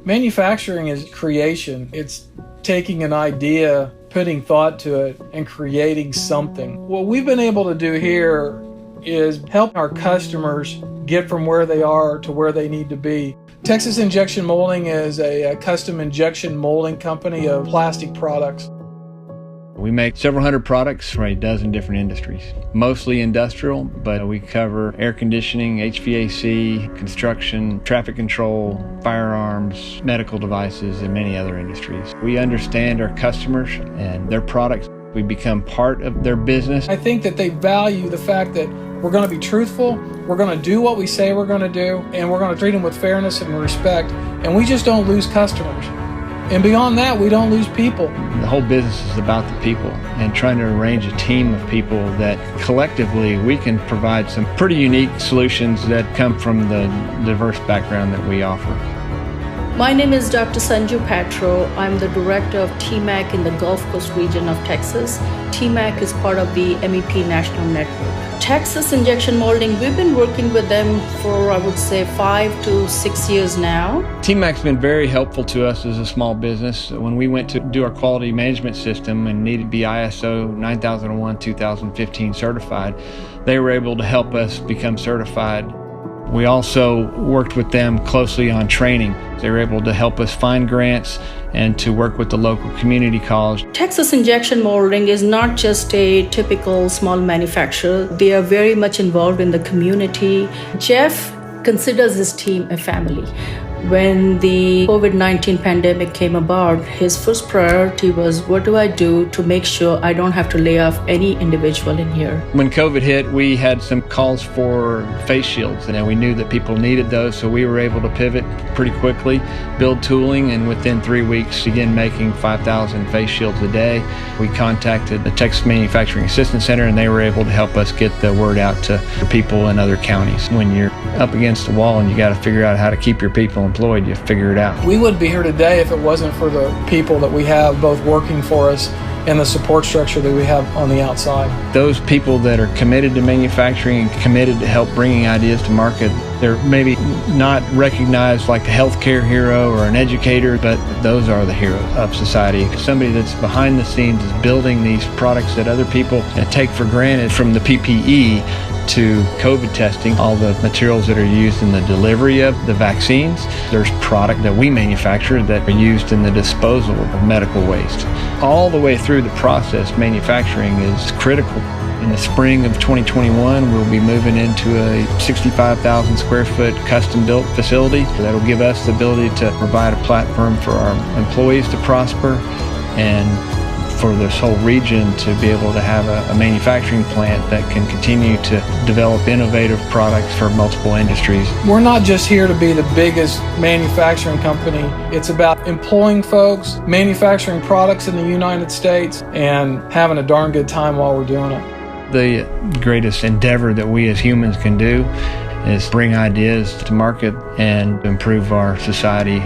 Manufacturing is creation. It's taking an idea, putting thought to it, and creating something. What we've been able to do here is help our customers get from where they are to where they need to be. Texas Injection Molding is a custom injection molding company of plastic products. We make several hundred products for a dozen different industries, mostly industrial, but we cover air conditioning, HVAC, construction, traffic control, firearms, medical devices, and many other industries. We understand our customers and their products. We become part of their business. I think that they value the fact that we're going to be truthful, we're going to do what we say we're going to do, and we're going to treat them with fairness and respect, and we just don't lose customers. And beyond that, we don't lose people. The whole business is about the people and trying to arrange a team of people that collectively we can provide some pretty unique solutions that come from the diverse background that we offer. My name is Dr. Sanju Patro. I'm the director of TMAC in the Gulf Coast region of Texas. TMAC is part of the MEP National Network. Texas Injection Molding, we've been working with them for, I would say, 5 to 6 years now. TMAC's been very helpful to us as a small business. When we went to do our quality management system and needed to be ISO 9001-2015 certified, they were able to help us become certified. We also worked with them closely on training. They were able to help us find grants and to work with the local community college. Texas Injection Molding is not just a typical small manufacturer. They are very much involved in the community. Jeff considers his team a family. When the COVID-19 pandemic came about, his first priority was, what do I do to make sure I don't have to lay off any individual in here? When COVID hit, we had some calls for face shields, and we knew that people needed those, so we were able to pivot pretty quickly, build tooling, and within 3 weeks begin making 5,000 face shields a day. We contacted the Texas Manufacturing Assistance Center, and they were able to help us get the word out to people in other counties. When you're up against the wall and you got to figure out how to keep your people employed, you figure it out. We wouldn't be here today if it wasn't for the people that we have both working for us and the support structure that we have on the outside. Those people that are committed to manufacturing and committed to help bringing ideas to market, they're maybe not recognized like a healthcare hero or an educator, but those are the heroes of society. Somebody that's behind the scenes is building these products that other people take for granted, from the PPE to COVID testing, all the materials that are used in the delivery of the vaccines. There's product that we manufacture that are used in the disposal of medical waste. All the way through the process, manufacturing is critical. In the spring of 2021, we'll be moving into a 65,000 square foot custom built facility that'll give us the ability to provide a platform for our employees to prosper and for this whole region to be able to have a manufacturing plant that can continue to develop innovative products for multiple industries. We're not just here to be the biggest manufacturing company. It's about employing folks, manufacturing products in the United States, and having a darn good time while we're doing it. The greatest endeavor that we as humans can do is bring ideas to market and improve our society